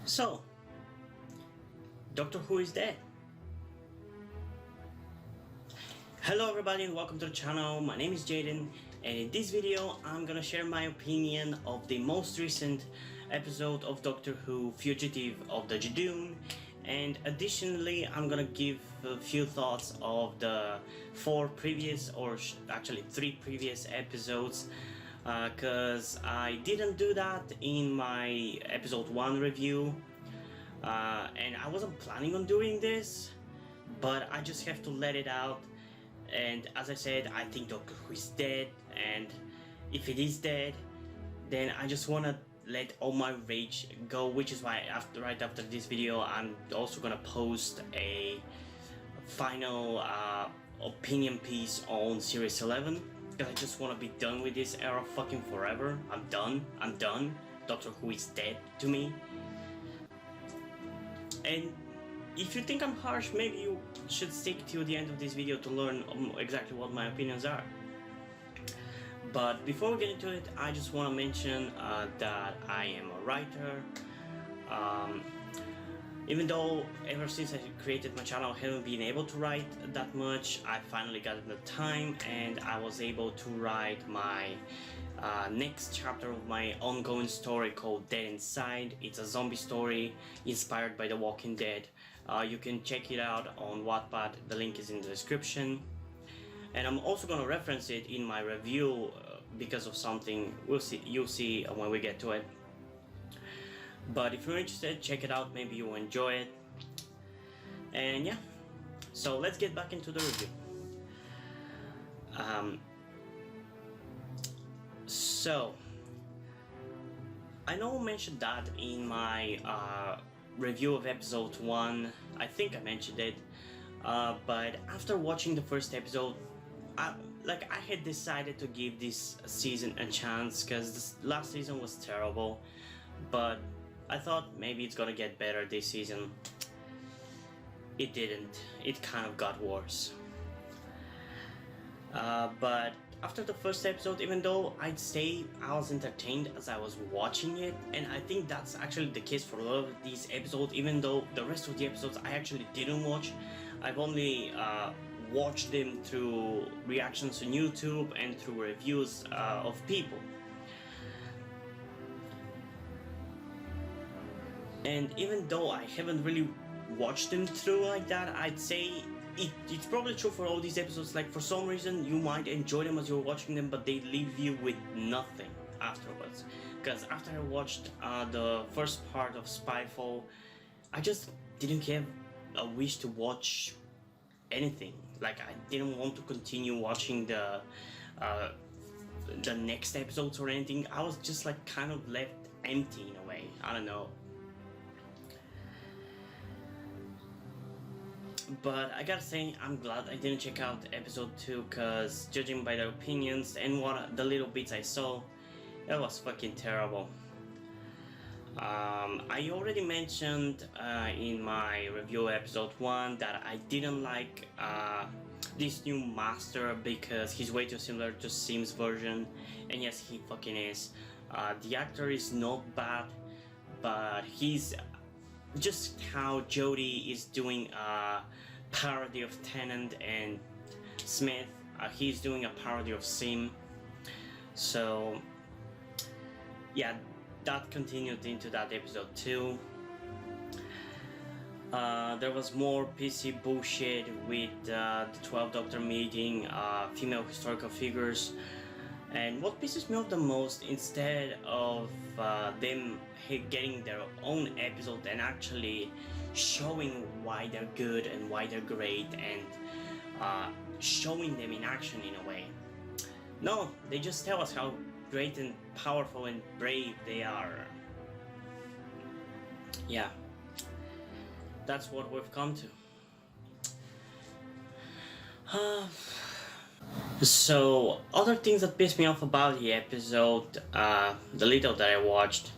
So, Doctor Who is dead. Hello everybody and welcome to the channel. My name is Jaden, and in this video I'm gonna share my opinion of the most recent episode of Doctor Who Fugitive of the Judoon, and additionally I'm gonna give a few thoughts of the three previous episodes, because I didn't do that in my episode 1 review, and I wasn't planning on doing this, but I just have to let it out. And as I said, I think Doctor Who is dead, and if it is dead, then I just wanna let all my rage go, which is why right after this video I'm also gonna post a final opinion piece on Series 11, because I just want to be done with this era fucking forever. I'm done. Doctor Who is dead to me. And if you think I'm harsh, maybe you should stick till the end of this video to learn exactly what my opinions are. But before we get into it, I just want to mention that I am a writer. Even though ever since I created my channel I haven't been able to write that much, I finally got the time and I was able to write my next chapter of my ongoing story called Dead Inside. It's a zombie story inspired by The Walking Dead. You can check it out on Wattpad, the link is in the description. And I'm also going to reference it in my review because of something you'll see when we get to it. But if you're interested, check it out, maybe you'll enjoy it. And yeah, so let's get back into the review. So I know I mentioned that in my review of episode 1, I think I mentioned it, but after watching the first episode, I had decided to give this season a chance, because the last season was terrible, but I thought maybe it's gonna get better this season. It didn't. It kind of got worse. But after the first episode, even though I'd say I was entertained as I was watching it, and I think that's actually the case for a lot of these episodes, even though the rest of the episodes I actually didn't watch. I've only watched them through reactions on YouTube and through reviews of people. And even though I haven't really watched them through like that, I'd say it's probably true for all these episodes. Like, for some reason you might enjoy them as you're watching them, but they leave you with nothing afterwards. Because after I watched the first part of Spyfall, I just didn't have a wish to watch anything. Like, I didn't want to continue watching the next episodes or anything. I was just like kind of left empty in a way. I don't know. But I gotta say, I'm glad I didn't check out episode 2, because judging by the opinions and the little bits I saw, it was fucking terrible. I already mentioned in my review episode 1 that I didn't like this new master because he's way too similar to Sim's version, and yes, he fucking is. The actor is not bad, but he's just how Jodie is doing a parody of Tennant and Smith, he's doing a parody of Sim. So yeah, that continued into that episode too. There was more PC bullshit with the 12th Doctor meeting female historical figures. And what pisses me off the most, instead of them getting their own episode and actually showing why they're good and why they're great and showing them in action in a way, no, they just tell us how great and powerful and brave they are. Yeah, that's what we've come to. So, other things that pissed me off about the episode, the little that I watched,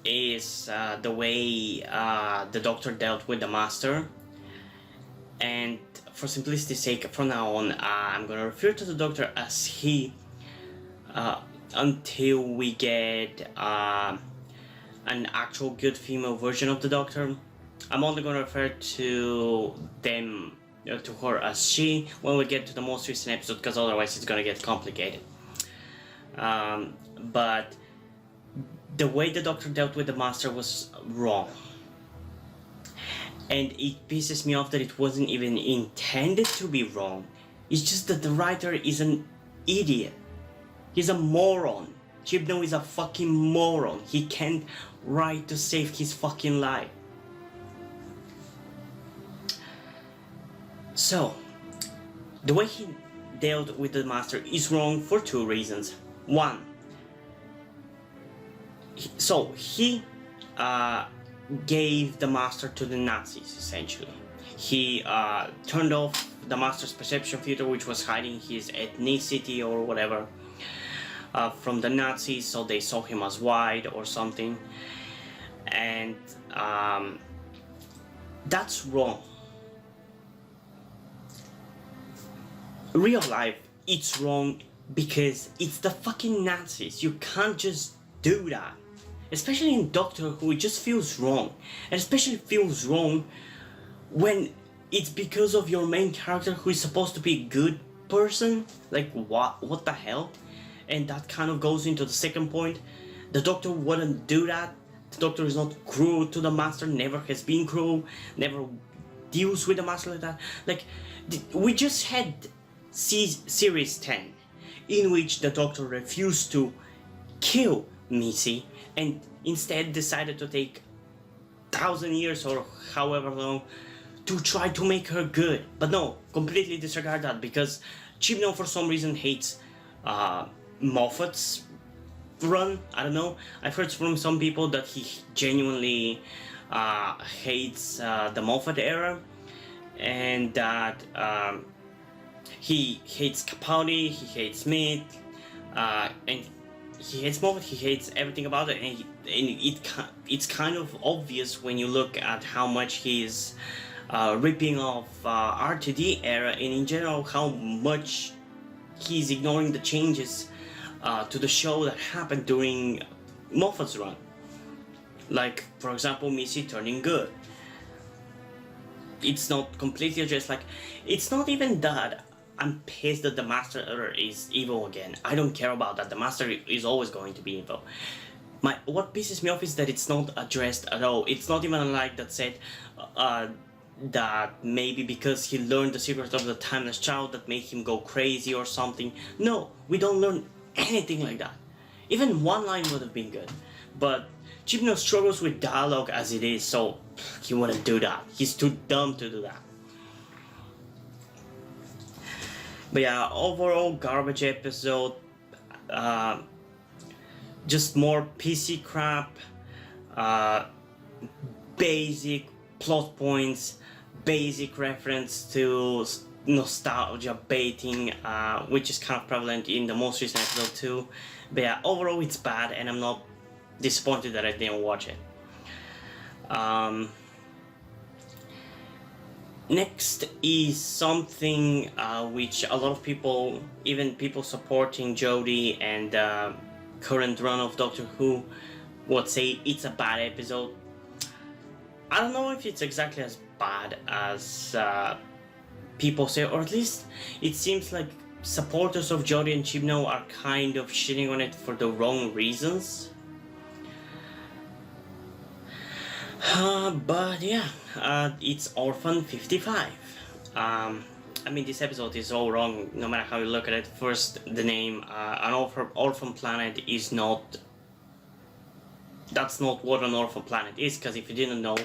is the way the Doctor dealt with the Master. And for simplicity's sake, from now on, I'm gonna refer to the Doctor as he, until we get an an actual good female version of the Doctor. I'm only gonna refer to them, to her as she, when we get to the most recent episode, because otherwise it's gonna get complicated. But the way the Doctor dealt with the Master was wrong. And it pisses me off that it wasn't even intended to be wrong. It's just that the writer is an idiot. He's a moron. Judoon is a fucking moron. He can't write to save his fucking life. So, the way he dealt with the Master is wrong for two reasons. One, he gave the Master to the Nazis, essentially. He turned off the Master's perception filter, which was hiding his ethnicity or whatever, from the Nazis, so they saw him as white or something. And that's wrong. Real life, it's wrong because it's the fucking Nazis. You can't just do that. Especially in Doctor Who, it just feels wrong. And especially feels wrong when it's because of your main character who is supposed to be a good person. Like, what the hell? And that kind of goes into the second point. The Doctor wouldn't do that. The Doctor is not cruel to the Master, never has been cruel, never deals with the Master like that. Like, we just had Series 10, in which the Doctor refused to kill Missy, and instead decided to take 1,000 years or however long to try to make her good. But no, completely disregard that, because Judoon for some reason hates Moffat's run. I don't know. I've heard from some people that he genuinely hates the Moffat era, and that he hates Capaldi, he hates Smith, and he hates Moffat, he hates everything about it, and it's kind of obvious when you look at how much he's ripping off R2D era, and in general how much he's ignoring the changes to the show that happened during Moffat's run. Like, for example, Missy turning good. It's not completely addressed. Like, it's not even that I'm pissed that the Master is evil again. I don't care about that. The Master is always going to be evil. What pisses me off is that it's not addressed at all. It's not even a line that said that maybe because he learned the secret of the Timeless Child that made him go crazy or something. No, we don't learn anything like that. Even one line would have been good. But Judoon struggles with dialogue as it is, so he wouldn't do that. He's too dumb to do that. But yeah, overall garbage episode. Just more PC crap. Basic plot points. Basic reference to nostalgia baiting, which is kind of prevalent in the most recent episode too. But yeah, overall it's bad, and I'm not disappointed that I didn't watch it. Next is something which a lot of people, even people supporting Jodie and current run of Doctor Who, would say it's a bad episode. I don't know if it's exactly as bad as people say, or at least it seems like supporters of Jodie and Judoon are kind of shitting on it for the wrong reasons. But yeah, it's Orphan 55. I mean, this episode is all wrong, no matter how you look at it. First, the name, an orphan planet is not... That's not what an orphan planet is, because if you didn't know,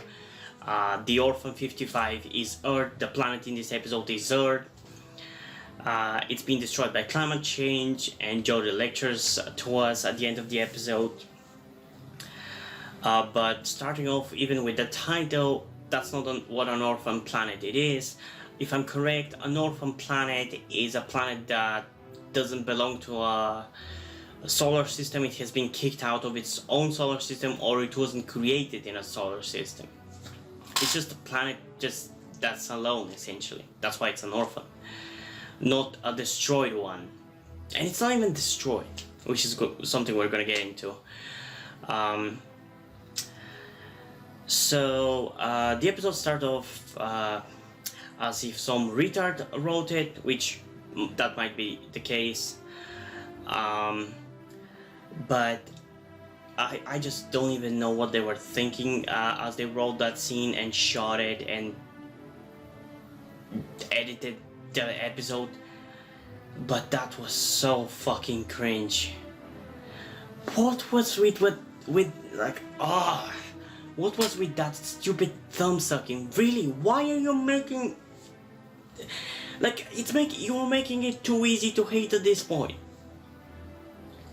the Orphan 55 is Earth. The planet in this episode is Earth. It's been destroyed by climate change, and Jodie lectures to us at the end of the episode. But starting off even with the title, that's not what an orphan planet it is. If I'm correct, an orphan planet is a planet that doesn't belong to a solar system. It has been kicked out of its own solar system, or it wasn't created in a solar system. It's just a planet that's alone, essentially. That's why it's an orphan, not a destroyed one. And it's not even destroyed, which is something we're gonna get into. So the episode started off as if some retard wrote it, which that might be the case. But I just don't even know what they were thinking as they wrote that scene and shot it and edited the episode. But that was so fucking cringe. What was with like what was with that stupid thumb sucking? Really? Why are you making like you're making it too easy to hate at this point?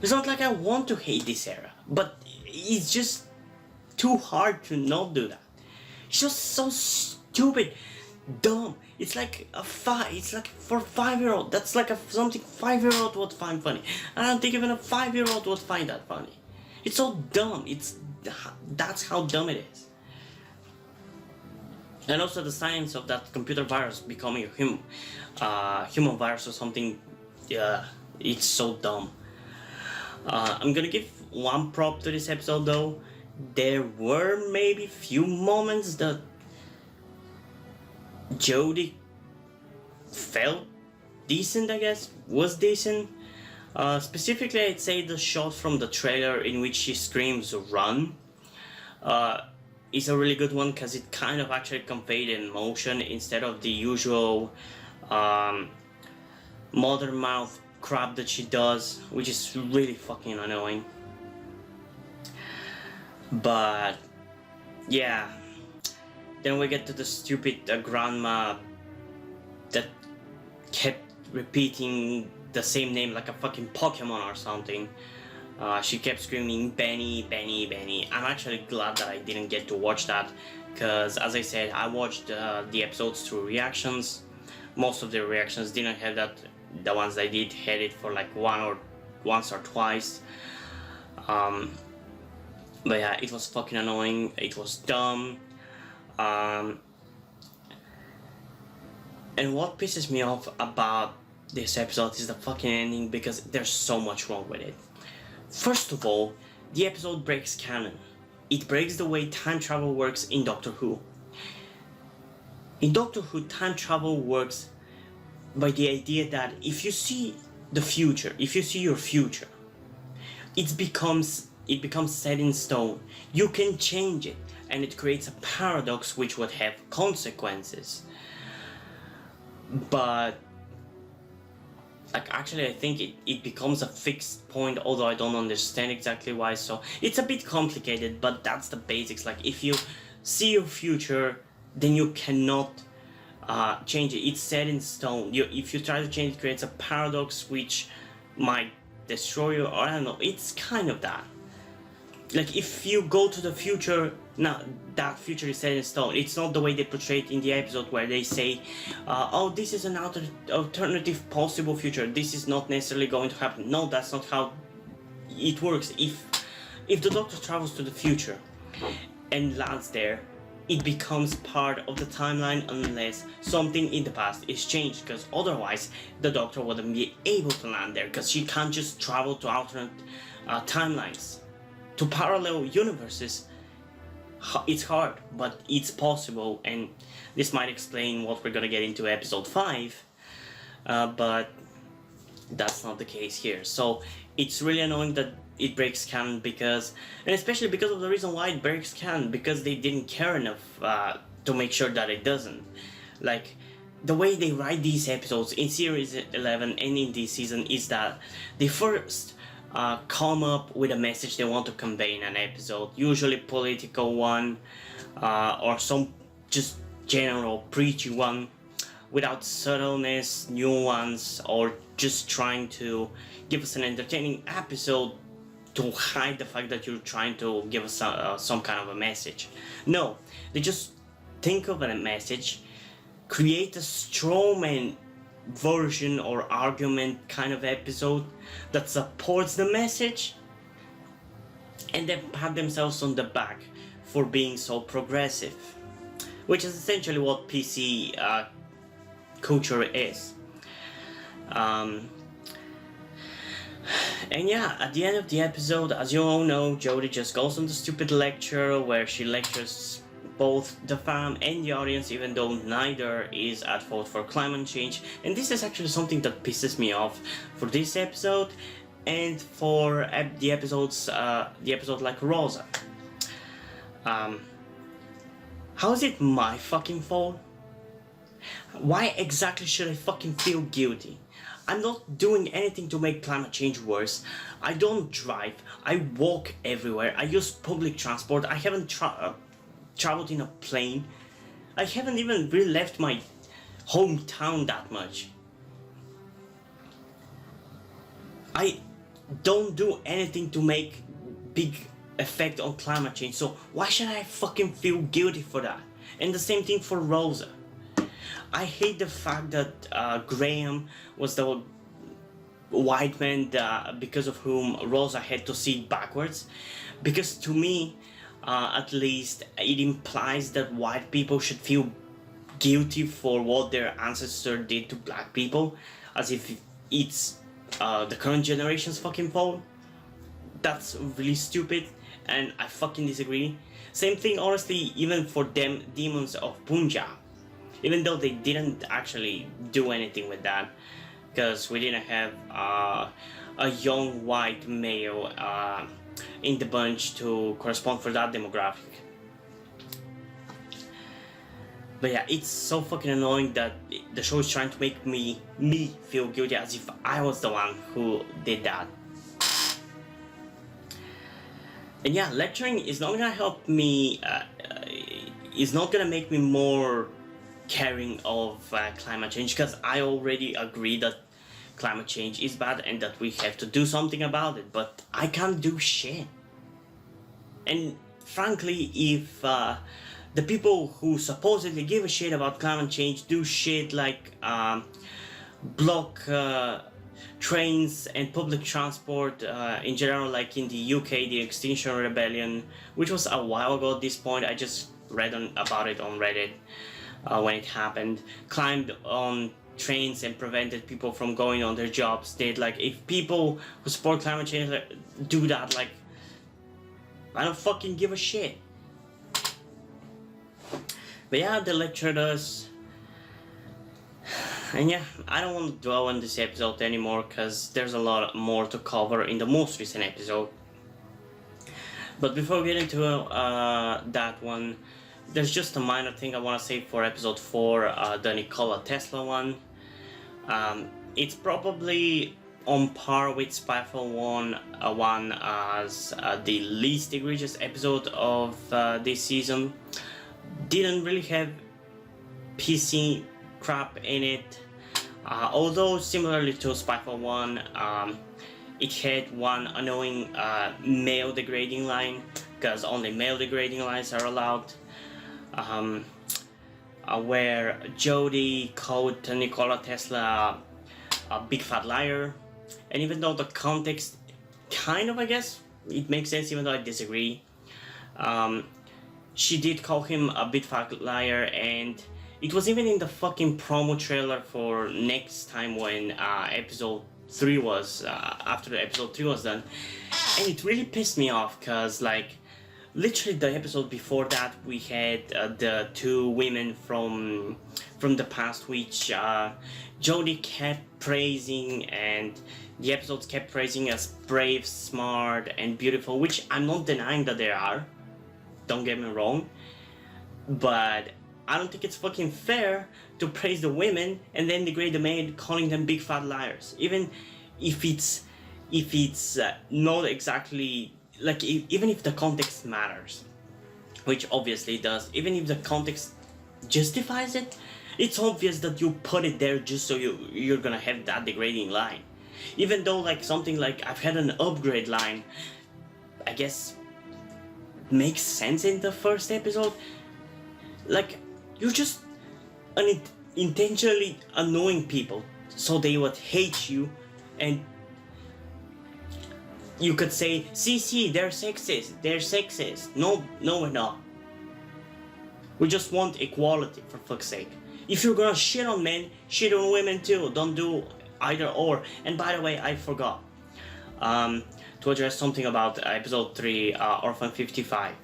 It's not like I want to hate this era, but it's just too hard to not do that. It's just so stupid, dumb. It's like it's like for 5-year-old. That's like something 5-year-old would find funny. I don't think even a 5-year-old would find that funny. It's so dumb. That's how dumb it is. And also the science of that computer virus becoming a human virus or something. Yeah, it's so dumb. I'm gonna give one prop to this episode though. There were maybe few moments that Jodie felt decent, I guess, was decent. Specifically, I'd say the shot from the trailer in which she screams "run" is a really good one because it kind of actually conveyed emotion instead of the usual mother mouth crap that she does, which is really fucking annoying. But yeah, then we get to the stupid grandma that kept repeating the same name like a fucking Pokemon or something. She kept screaming Benny, Benny, Benny. I'm actually glad that I didn't get to watch that because, as I said, I watched the episodes through reactions. Most of the reactions didn't have that. The ones I did had it for like once or twice. But yeah, it was fucking annoying. It was dumb. And what pisses me off about this episode is the fucking ending because there's so much wrong with it. First of all, the episode breaks canon. It breaks the way time travel works in Doctor Who. In Doctor Who, time travel works by the idea that if you see the future, if you see your future, it becomes set in stone. You can change it, and it creates a paradox which would have consequences. But like actually I think it becomes a fixed point, although I don't understand exactly why. So it's a bit complicated, but that's the basics. Like if you see your future, then you cannot change it. It's set in stone. If you try to change it, creates a paradox which might destroy you, or I don't know. It's kind of that. Like if you go to the future, now that future is set in stone. It's not the way they portray it in the episode where they say, oh, this is an alternative possible future. This is not necessarily going to happen. No, that's not how it works. If the Doctor travels to the future and lands there, it becomes part of the timeline unless something in the past is changed, because otherwise the Doctor wouldn't be able to land there, because she can't just travel to alternate timelines. To parallel universes, it's hard, but it's possible, and this might explain what we're gonna get into episode 5, but that's not the case here. So it's really annoying that it breaks canon, because, and especially because of the reason why it breaks canon, because they didn't care enough to make sure that it doesn't. Like, the way they write these episodes in series 11 and in this season is that they first come up with a message they want to convey in an episode, usually political one, or some just general preachy one, without subtleness, nuance, or just trying to give us an entertaining episode to hide the fact that you're trying to give us some kind of a message. No, they just think of a message, create a strawman version or argument kind of episode that supports the message, and then pat themselves on the back for being so progressive, which is essentially what PC culture is. And yeah, at the end of the episode, as you all know, Jodie just goes on the stupid lecture where she lectures both the fam and the audience, even though neither is at fault for climate change. And this is actually something that pisses me off for this episode and for the episodes, the episode like Rosa. How is it my fucking fault? Why exactly should I fucking feel guilty? I'm not doing anything to make climate change worse. I don't drive. I walk everywhere. I use public transport. I haven't traveled in a plane. I haven't even really left my hometown that much. I don't do anything to make big effect on climate change, so why should I fucking feel guilty for that? And the same thing for Rosa. I hate the fact that Graham was the white man because of whom Rosa had to see backwards. Because to me, at least, it implies that white people should feel guilty for what their ancestors did to black people, as if it's the current generation's fucking fault. That's really stupid, and I fucking disagree. Same thing, honestly, even for them demons of Punjab. Even though they didn't actually do anything with that, because we didn't have a young white male in the bunch to correspond for that demographic. But yeah, it's so fucking annoying that the show is trying to make me feel guilty as if I was the one who did that. And yeah, lecturing is not gonna help me, is not gonna make me more caring of climate change, because I already agree that climate change is bad and that we have to do something about it, but I can't do shit. And frankly, if the people who supposedly give a shit about climate change do shit like block trains and public transport in general, like in the UK, the Extinction Rebellion, which was a while ago at this point, I just read about it on Reddit when it happened, climbed on trains and prevented people from going on their jobs. Like, if people who support climate change do that, like, I don't fucking give a shit. But yeah, they lectured us. And yeah, I don't want to dwell on this episode anymore, because there's a lot more to cover in the most recent episode. But before we get into that one, there's just a minor thing I want to say for episode 4, the Nikola Tesla one. It's probably on par with Spyfall 1 as the least egregious episode of this season. Didn't really have PC crap in it, although similarly to Spyfall 1, it had one annoying male degrading line, because only male degrading lines are allowed. Where Jodie called Nikola Tesla a big fat liar, and even though the context kind of, I guess, it makes sense, even though I disagree, she did call him a big fat liar, and it was even in the fucking promo trailer for next time when episode 3 was, after episode 3 was done, and it really pissed me off, because, like, literally the episode before that we had the two women from the past, which Jodie kept praising, and the episodes kept praising as brave, smart, and beautiful, which I'm not denying that they are, don't get me wrong, but I don't think it's fucking fair to praise the women and then degrade the men, calling them big fat liars, even if it's not exactly, like, even if the context matters, which obviously it does, even if the context justifies it, it's obvious that you put it there just so you're gonna have that degrading line. Even though, like, something like I've had an upgrade line, I guess, makes sense in the first episode. Like, you're just intentionally annoying people so they would hate you, and you could say, see, they're sexist. No, we're not. We just want equality, for fuck's sake. If you're gonna shit on men, shit on women too. Don't do either or. And by the way, I forgot. to address something about episode 3, Orphan 55.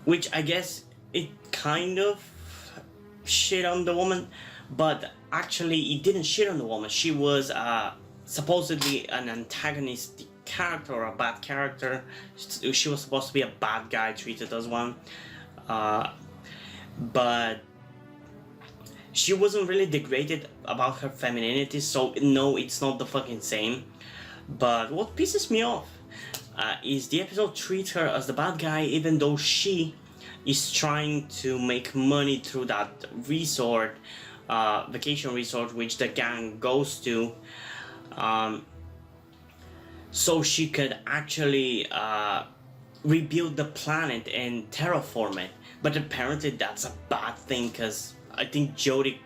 Which I guess it kind of shit on the woman, but actually it didn't shit on the woman. She was supposedly an antagonistic character or a bad character. She was supposed to be a bad guy treated as one. But she wasn't really degraded about her femininity, so no, it's not the fucking same. But what pisses me off is the episode treats her as the bad guy, even though she is trying to make money through that resort, vacation resort, which the gang goes to, so she could actually rebuild the planet and terraform it. But apparently that's a bad thing, because I think Jodie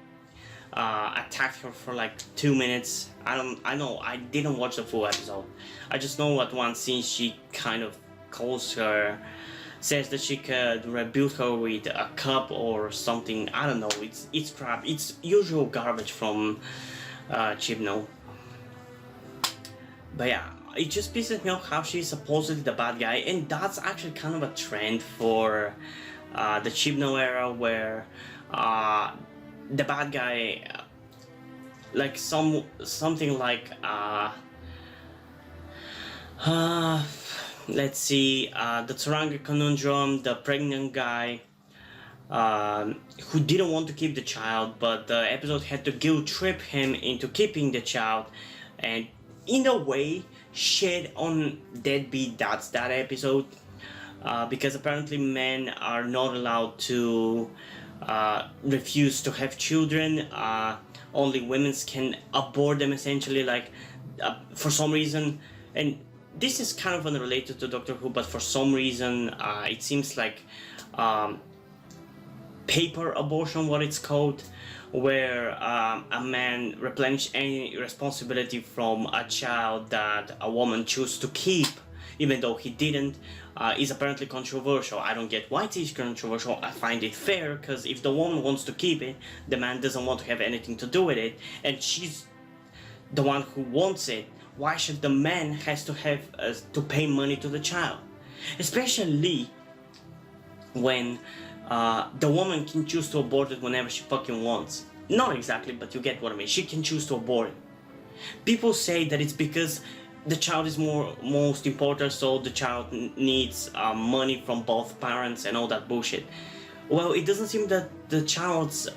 attacked her for like 2 minutes. I know, I didn't watch the full episode. I just know at one scene she kind of calls her, says that she could rebuild her with a cup or something. I don't know, it's crap. It's usual garbage from Chibnall. But yeah, it just pisses me off how she's supposedly the bad guy, and that's actually kind of a trend for the Chibnall era, where the bad guy, like something like let's see, the Taranga Conundrum, the pregnant guy who didn't want to keep the child, but the episode had to guilt trip him into keeping the child, and in a way shed on deadbeat dads that episode, because apparently men are not allowed to refuse to have children. Only women can abort them, essentially, like for some reason. And this is kind of unrelated to Doctor Who, but for some reason it seems like paper abortion, what it's called, where a man replenishes any responsibility from a child that a woman chose to keep, even though he didn't, is apparently controversial. I don't get why it is controversial. I find it fair, because if the woman wants to keep it, the man doesn't want to have anything to do with it, and she's the one who wants it. Why should the man has to have to pay money to the child? Especially when the woman can choose to abort it whenever she fucking wants. Not exactly, but you get what I mean. She can choose to abort it. People say that it's because the child is most important, so the child needs money from both parents and all that bullshit. Well, it doesn't seem that the child's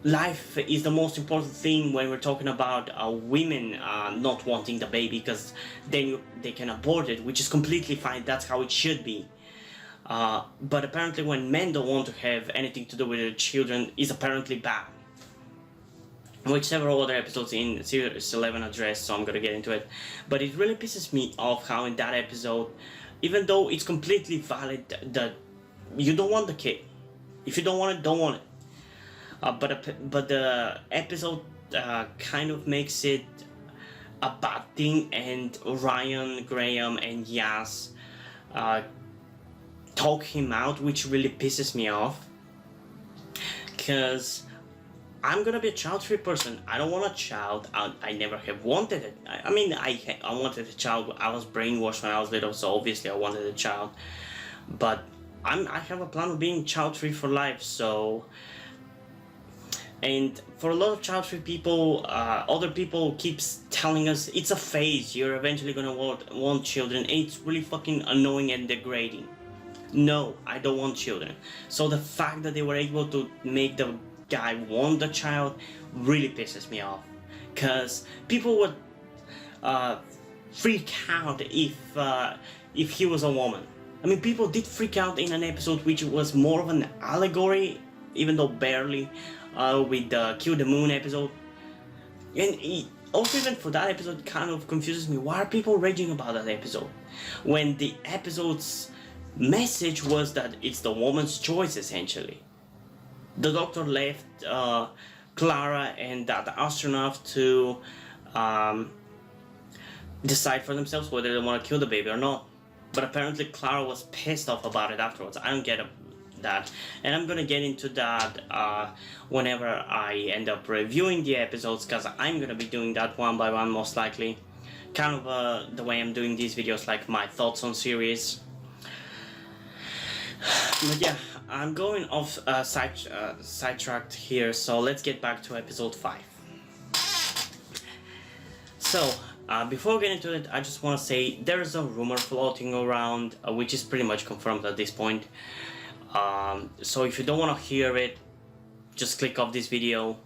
life is the most important thing when we're talking about women not wanting the baby, because then they can abort it, which is completely fine. That's how it should be. But apparently when men don't want to have anything to do with their children is apparently bad, which several other episodes in Series 11 address, so I'm gonna get into it. But it really pisses me off how in that episode, even though it's completely valid that you don't want the kid, if you don't want it, don't want it. But the episode kind of makes it a bad thing, and Ryan, Graham, and Yas talk him out, which really pisses me off, because I'm gonna be a child-free person. I don't want a child. I never have wanted it. I mean, I wanted a child. I was brainwashed when I was little, so obviously I wanted a child. But I have a plan of being child-free for life, so... And for a lot of child-free people, other people keeps telling us it's a phase, you're eventually gonna want children. It's really fucking annoying and degrading. No, I don't want children. So the fact that they were able to make the guy want the child really pisses me off, because people would freak out if he was a woman. I mean, people did freak out in an episode which was more of an allegory, even though barely, with the Kill the Moon episode. And also, even for that episode, kind of confuses me. Why are people raging about that episode when the episode's message was that it's the woman's choice, essentially? The doctor left Clara and that astronaut to decide for themselves whether they want to kill the baby or not. But apparently Clara was pissed off about it afterwards. I don't get it. that, and I'm gonna get into that whenever I end up reviewing the episodes, because I'm gonna be doing that one by one most likely, kind of the way I'm doing these videos, like my thoughts on series. But yeah, I'm going off sidetracked here, so let's get back to episode 5. So, before we get into it, I just want to say there's a rumor floating around, which is pretty much confirmed at this point. So if you don't want to hear it, just click off this video.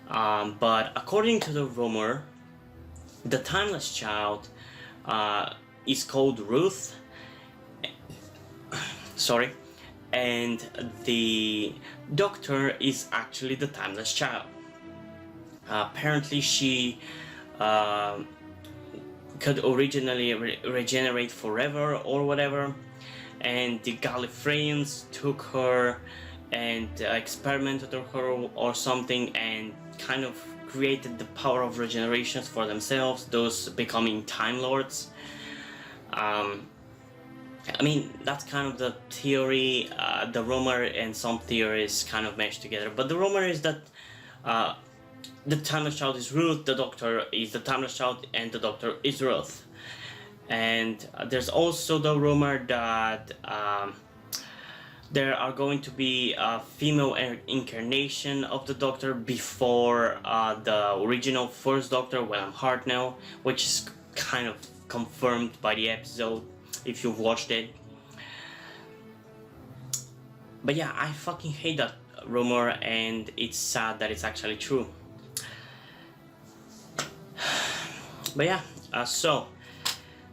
But according to the rumor, the Timeless Child is called Ruth. Sorry. And the Doctor is actually the Timeless Child. Apparently she could originally regenerate forever or whatever, and the Gallifreyans took her and experimented on her or something, and kind of created the power of regeneration for themselves, those becoming Time Lords. I mean, that's kind of the theory, the rumor and some theories kind of meshed together, but the rumor is that the Timeless Child is Ruth, the Doctor is the Timeless Child, and the Doctor is Ruth. And there's also the rumor that there are going to be a female incarnation of the Doctor before the original first Doctor, William Hartnell, which is kind of confirmed by the episode if you've watched it. But yeah, I fucking hate that rumor, and it's sad that it's actually true. But yeah, so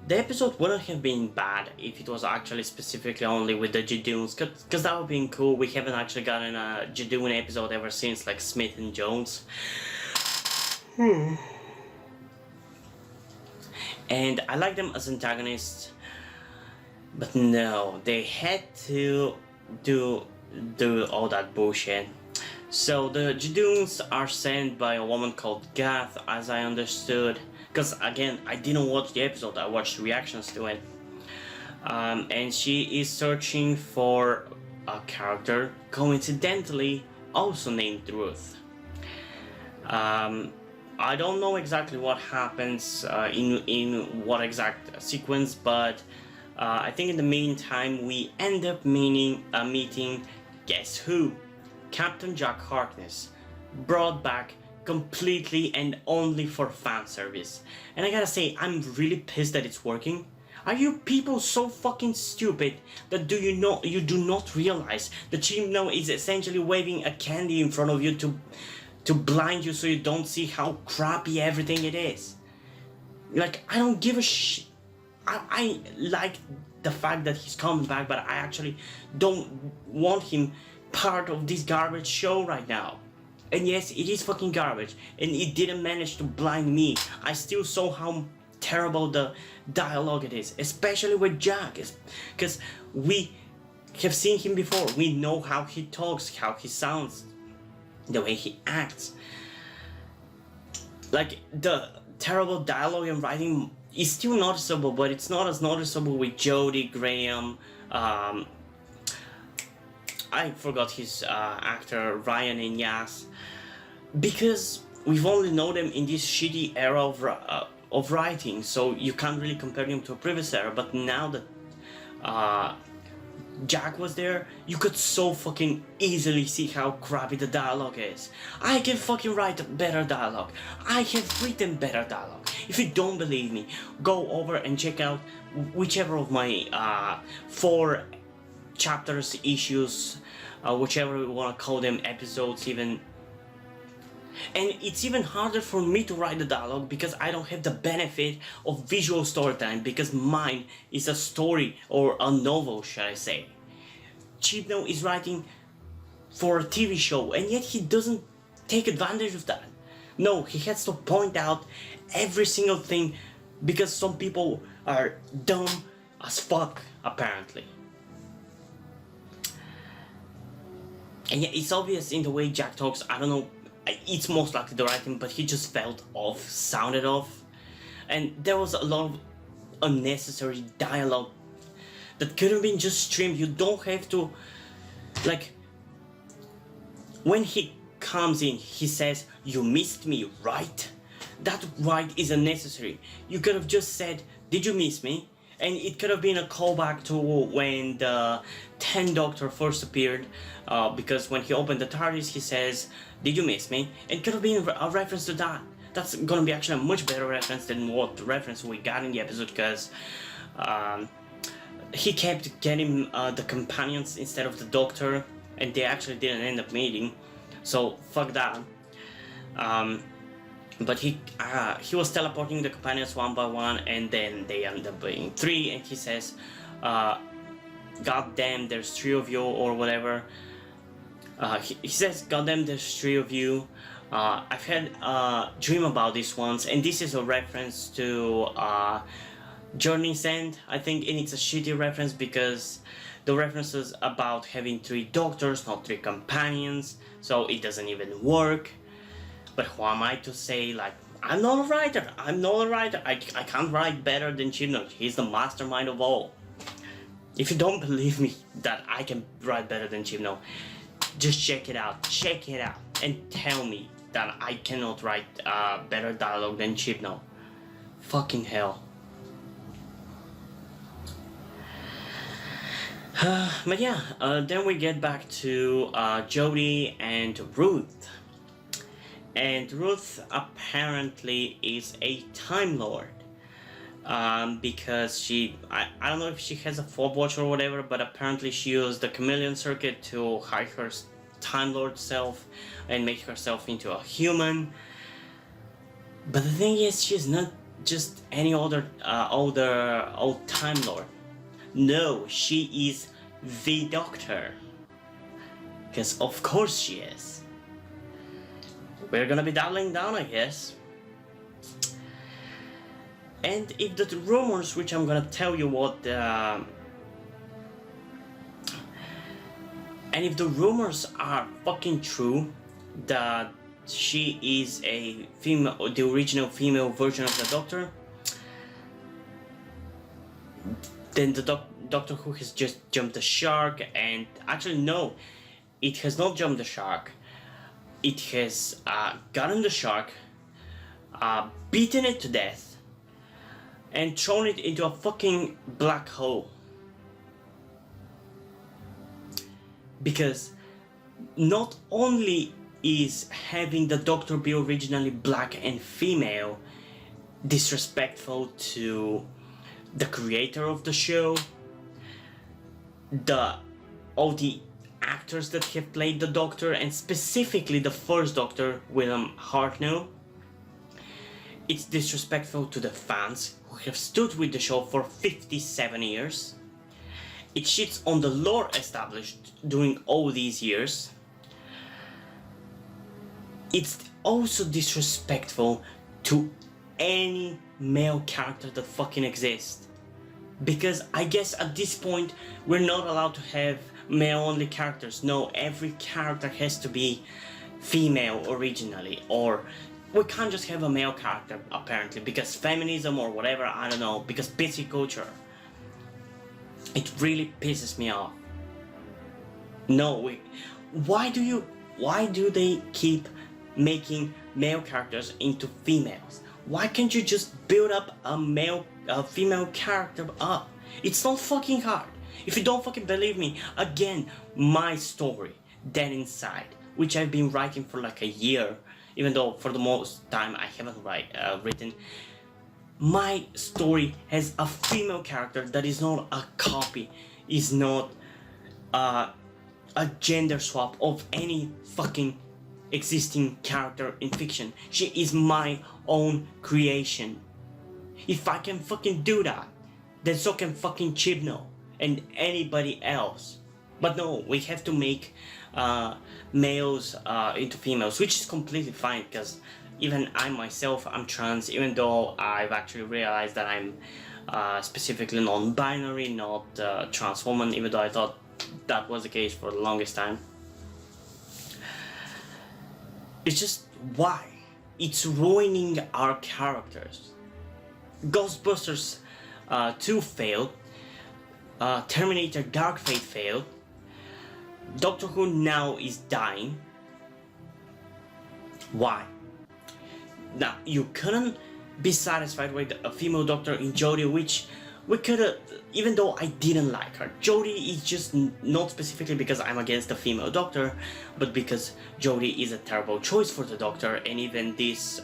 the episode wouldn't have been bad if it was actually specifically only with the Judoons, because that would have been cool. We haven't actually gotten a Judoon episode ever since, like Smith and Jones. And I like them as antagonists, but no, they had to do all that bullshit. So the Judoons are sent by a woman called Gath, as I understood. Because again, I didn't watch the episode, I watched reactions to it. And she is searching for a character, coincidentally also named Ruth. I don't know exactly what happens in what exact sequence, but I think in the meantime we end up meeting, guess who? Captain Jack Harkness, brought back completely and only for fan service. And I gotta say, I'm really pissed that it's working. Are you people so fucking stupid that you do not realize that Chibnall is essentially waving a candy in front of you to blind you so you don't see how crappy everything it is? Like, I don't give a shit. I like the fact that he's coming back, but I actually don't want him part of this garbage show right now. And yes, it is fucking garbage, and it didn't manage to blind me. I still saw how terrible the dialogue it is, especially with Jack, because we have seen him before. We know how he talks, how he sounds, the way he acts. Like, the terrible dialogue and writing is still noticeable, but it's not as noticeable with Jodie, Graham, I forgot his actor, Ryan and Yas, because we've only known them in this shitty era of writing, so you can't really compare them to a previous era. But now that Jack was there, you could so fucking easily see how crappy the dialogue is. I can fucking write better dialogue. I have written better dialogue. If you don't believe me, go over and check out whichever of my 4 chapters, issues, whichever you want to call them, episodes even. And it's even harder for me to write the dialogue because I don't have the benefit of visual storytelling, because mine is a story, or a novel, should I say. Chibnall is writing for a TV show, and yet he doesn't take advantage of that. No, he has to point out every single thing because some people are dumb as fuck, apparently. And yeah, it's obvious in the way Jack talks. I don't know, it's most likely the writing, but he just felt off, sounded off. And there was a lot of unnecessary dialogue that could have been just streamed. You don't have to Like, when he comes in, he says, "You missed me, right?" That right is unnecessary. You could have just said, "Did you miss me?" And it could have been a callback to when the 10th Doctor first appeared, because when he opened the TARDIS, he says, "Did you miss me?" And it could have been a reference to that. That's gonna be actually a much better reference than what reference we got in the episode, because he kept getting the companions instead of the Doctor, and they actually didn't end up meeting. So fuck that. But he was teleporting the companions one by one, and then they ended up being 3, and he says, "God damn, there's 3 of you," or whatever. He says, "God damn, there's 3 of you. I've had a dream about this once," and this is a reference to Journey's End, I think, and it's a shitty reference because the references about having 3 doctors, not 3 companions, so it doesn't even work. But who am I to say, like, I'm not a writer, I can't write better than Chibnall, he's the mastermind of all. If you don't believe me that I can write better than Chibnall, just check it out, and tell me that I cannot write better dialogue than Chibnall. Fucking hell. But yeah, then we get back to Jodie and Ruth. And Ruth apparently is a Time Lord. Because I don't know if she has a fob watch or whatever, but apparently she used the chameleon circuit to hide her Time Lord self and make herself into a human. But the thing is, she's not just any other old Time Lord. No, she is the Doctor. Because of course she is. We're gonna be doubling down, I guess. And if the rumors, which I'm gonna tell you what, and if the rumors are fucking true, that she is a female, the original female version of the Doctor, then the Doctor Who has just jumped the shark. And actually no, it has not jumped the shark. It has gotten the shark, beaten it to death, and thrown it into a fucking black hole. Because not only is having the Doctor be originally black and female disrespectful to the creator of the show, all the actors that have played the Doctor, and specifically the first Doctor, William Hartnell, it's disrespectful to the fans who have stood with the show for 57 years. It shits on the lore established during all these years. It's also disrespectful to any male character that fucking exists. Because I guess at this point we're not allowed to have male only characters. No, every character has to be female originally, or we can't just have a male character apparently because feminism or whatever, I don't know, because PC culture. It really pisses me off. No, why do they keep making male characters into females? Why can't you just build up a female character up? It's not fucking hard. If you don't fucking believe me, again, my story, Dead Inside, which I've been writing for like a year, even though for the most time I haven't written. My story has a female character that is not a copy, is not a gender swap of any fucking existing character in fiction. She is my own creation. If I can fucking do that, then so can fucking Chibnall and anybody else. But no, we have to make males into females, which is completely fine, because even I myself, I'm trans, even though I've actually realized that I'm specifically non-binary, not trans woman, even though I thought that was the case for the longest time. It's just, why? It's ruining our characters. Ghostbusters 2 failed, Terminator Dark Fate failed, Doctor Who now is dying. Why? Now, you couldn't be satisfied with a female doctor in Jodie, which we could've, even though I didn't like her. Jodie is just not specifically because I'm against the female doctor, but because Jodie is a terrible choice for the doctor, and even this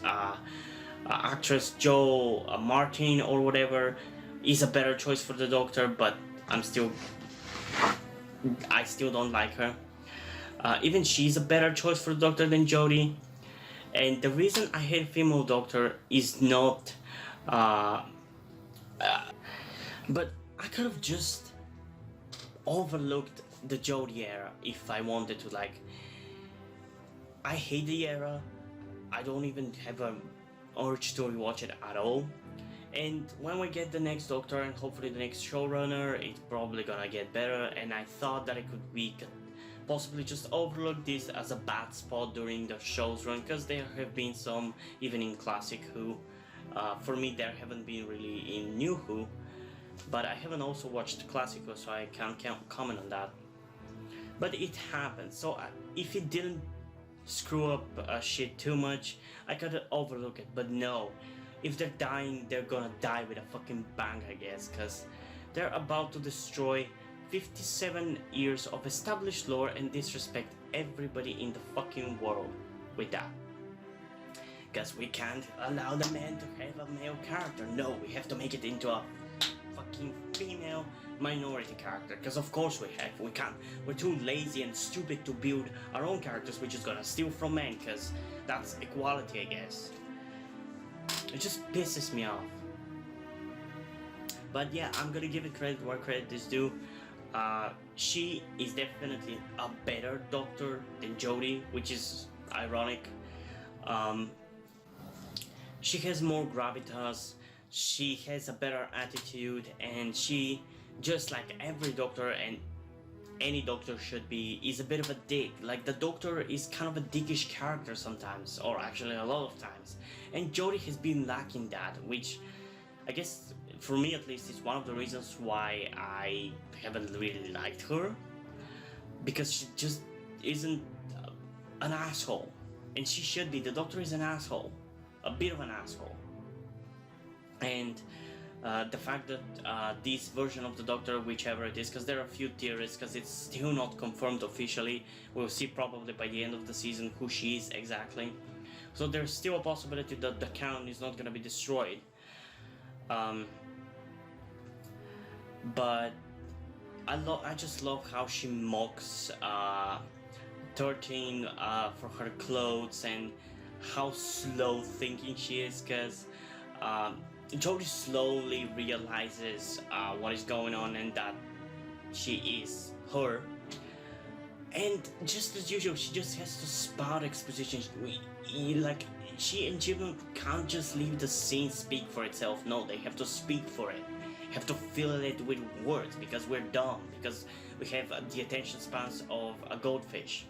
actress Jo Martin or whatever is a better choice for the doctor, but I still don't like her. Even she's a better choice for the doctor than Jodie. And the reason I hate female doctor is not but I could have just overlooked the Jodie era if I wanted to. Like, I hate the era. I don't even have an urge to rewatch it at all. And when we get the next Doctor and hopefully the next showrunner, it's probably gonna get better. And I thought that we could possibly just overlook this as a bad spot during the show's run, because there have been some, even in Classic Who. For me, there haven't been really in New Who, but I haven't also watched Classic Who, so I can't comment on that. But it happened, so if it didn't screw up shit too much, I could overlook it. But no, if they're dying, they're gonna die with a fucking bang, I guess, because they're about to destroy 57 years of established lore and disrespect everybody in the fucking world with that. Because we can't allow the man to have a male character. No, we have to make it into a fucking female minority character. Because of course we can't. We're too lazy and stupid to build our own characters. We're just gonna steal from men, because that's equality, I guess. It just pisses me off. But yeah, I'm gonna give it credit where credit is due. She is definitely a better doctor than Jodie, which is ironic. She has more gravitas, she has a better attitude, and she, just like every doctor and any doctor should be, is a bit of a dick. Like, the doctor is kind of a dickish character sometimes, or actually a lot of times. And Jodie has been lacking that, which I guess, for me at least, is one of the reasons why I haven't really liked her. Because she just isn't an asshole. And she should be. The doctor is an asshole. A bit of an asshole. And the fact that this version of the Doctor, whichever it is, because there are a few theories, because it's still not confirmed officially, we'll see probably by the end of the season who she is exactly. So there's still a possibility that the canon is not going to be destroyed. But I just love how she mocks 13 for her clothes, and how slow thinking she is, because Jodie slowly realizes what is going on and that she is her. And just as usual, she just has to spout exposition. Like, she and Judoon can't just leave the scene speak for itself. No, they have to speak for it. Have to fill it with words, because we're dumb, because we have the attention spans of a goldfish.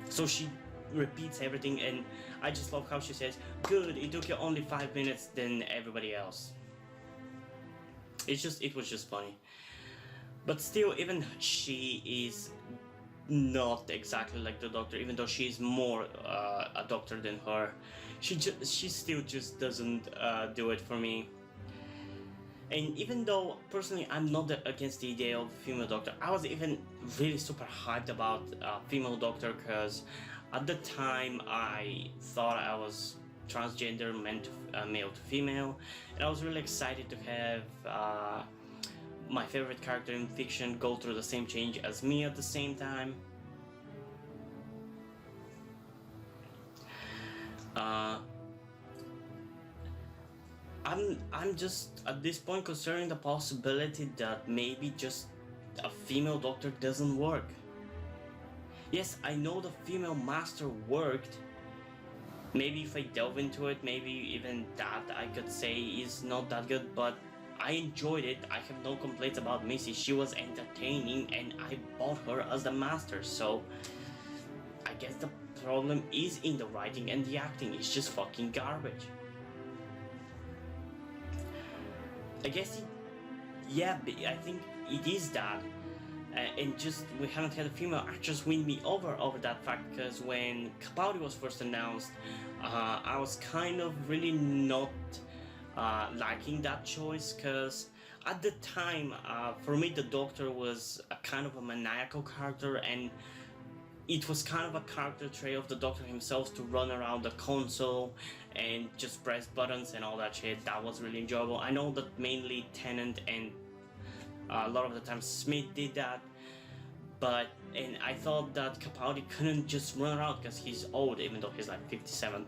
So she repeats everything, and I just love how she says, "Good, it took you only 5 minutes than everybody else." It was just funny. But still, even she is not exactly like the Doctor, even though she's more a Doctor than her. She still just doesn't do it for me. And even though personally I'm not against the idea of female Doctor, I was even really super hyped about female Doctor, because at the time I thought I was transgender, meant male to female, and I was really excited to have my favorite character in fiction go through the same change as me at the same time. I'm just at this point considering the possibility that maybe just a female Doctor doesn't work. Yes, I know the female Master worked. Maybe if I delve into it, maybe even that I could say is not that good, but I enjoyed it. I have no complaints about Missy. She was entertaining, and I bought her as the Master, so I guess the problem is in the writing and the acting. It's just fucking garbage. I guess I think it is that, and just we haven't had a female actress win me over that fact, because when Capaldi was first announced, I was kind of really not liking that choice, because at the time, for me, the Doctor was a kind of a maniacal character, and it was kind of a character trait of the Doctor himself to run around the console and just press buttons and all that shit. That was really enjoyable. I know that mainly Tennant and a lot of the time Smith did that, and I thought that Capaldi couldn't just run around because he's old, even though he's like 57,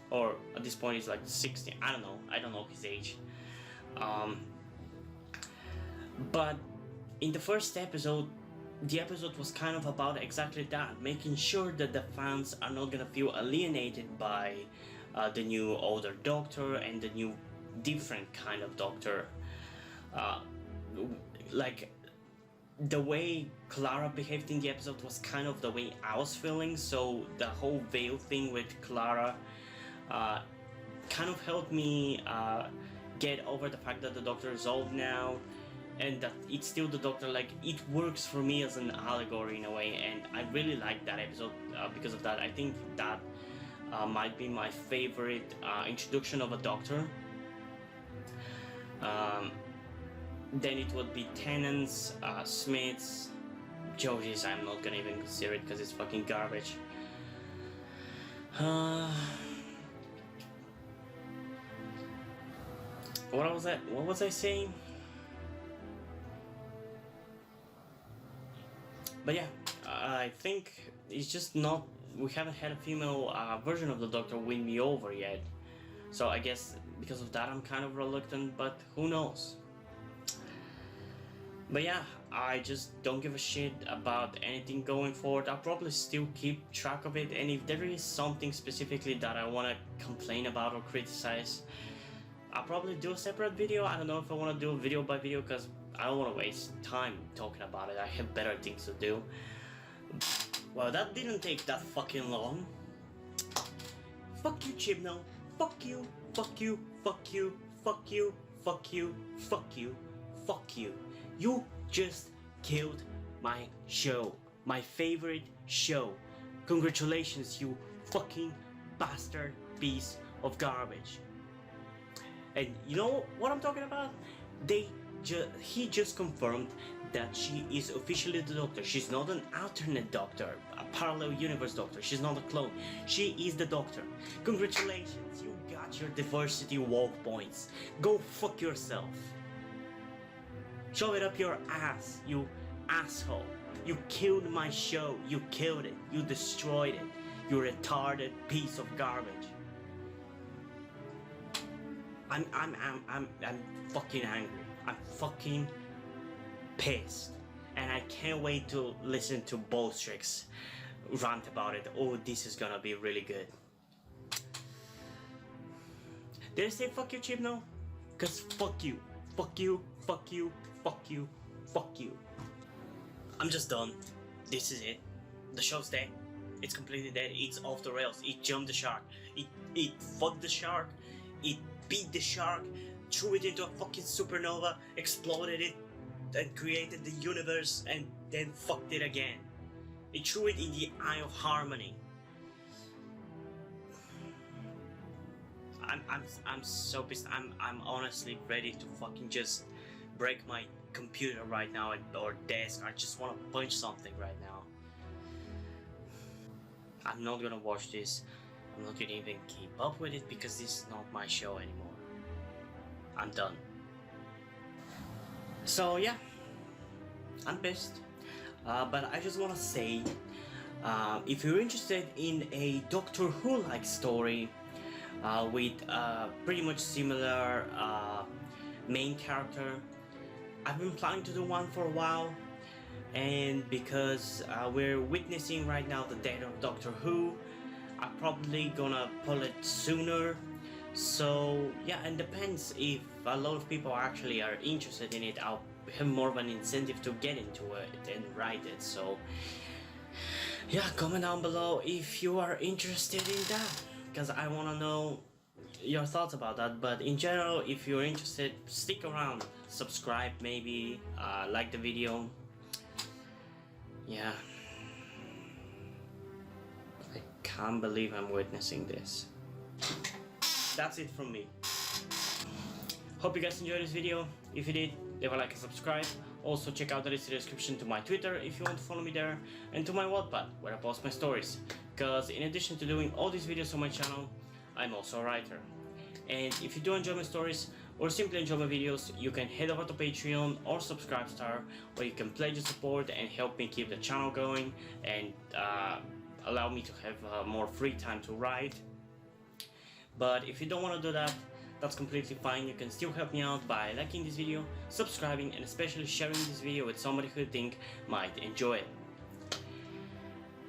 or at this point he's like 60. I don't know his age. But in the first episode, the episode was kind of about exactly that, making sure that the fans are not gonna feel alienated by the new older Doctor and the new different kind of Doctor. Like, the way Clara behaved in the episode was kind of the way I was feeling, so the whole veil thing with Clara kind of helped me get over the fact that the Doctor is old now, and that it's still the Doctor. Like, it works for me as an allegory in a way, and I really liked that episode because of that. I think that might be my favorite introduction of a Doctor. Then it would be Tennant's, Smith's, Jodie's. I'm not gonna even consider it because it's fucking garbage. What was I saying? But yeah, I think it's just not. We haven't had a female version of the Doctor win me over yet. So I guess because of that I'm kind of reluctant, but who knows. But yeah, I just don't give a shit about anything going forward. I'll probably still keep track of it, and if there is something specifically that I want to complain about or criticize, I'll probably do a separate video. I don't know if I want to do a video by video, because I don't want to waste time talking about it. I have better things to do. Well, that didn't take that fucking long. Fuck you, Chibnall. Fuck you, fuck you, fuck you, fuck you, fuck you, fuck you, fuck you. You just killed my show. My favorite show. Congratulations, you fucking bastard piece of garbage. And you know what I'm talking about? He just confirmed that she is officially the Doctor. She's not an alternate Doctor, a parallel universe Doctor. She's not a clone. She is the Doctor. Congratulations, you got your diversity woke points. Go fuck yourself. Shove it up your ass, you asshole. You killed my show. You killed it. You destroyed it. You retarded piece of garbage. I'm fucking angry. I'm fucking pissed. And I can't wait to listen to Bolstrix rant about it. Oh, this is gonna be really good. Did I say fuck you, Chip? No? Cause fuck you. Fuck you. Fuck you. Fuck you. Fuck you. I'm just done. This is it. The show's dead. It's completely dead. It's off the rails. It jumped the shark. It fucked the shark. It beat the shark, threw it into a fucking supernova, exploded it, and created the universe, and then fucked it again. It threw it in the Eye of Harmony. I'm so pissed. I'm honestly ready to fucking just break my computer right now or desk. I just want to punch something right now. I'm not gonna watch this. I'm not gonna even keep up with it because this is not my show anymore. I'm done. So yeah, I'm pissed. But I just wanna say, if you're interested in a Doctor Who-like story with pretty much similar main character, I've been planning to do one for a while, and because we're witnessing right now the death of Doctor Who, I'm probably gonna pull it sooner. So yeah, and depends if a lot of people actually are interested in it. I'll have more of an incentive to get into it and write it. So yeah, comment down below if you are interested in that, because I want to know your thoughts about that. But in general, if you're interested, stick around, subscribe, maybe like the video. Yeah. I can't believe I'm witnessing this. That's it from me. Hope you guys enjoyed this video. If you did, leave a like and subscribe. Also check out the listed description to my Twitter if you want to follow me there, and to my Wattpad where I post my stories. Because in addition to doing all these videos on my channel, I'm also a writer. And if you do enjoy my stories or simply enjoy my videos, you can head over to Patreon or Subscribestar, where you can pledge your support and help me keep the channel going and allow me to have more free time to write. But if you don't want to do that, that's completely fine. You can still help me out by liking this video, subscribing, and especially sharing this video with somebody who you think might enjoy it.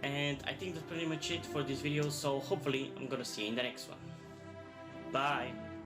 And I think that's pretty much it for this video, so hopefully I'm gonna see you in the next one. Bye!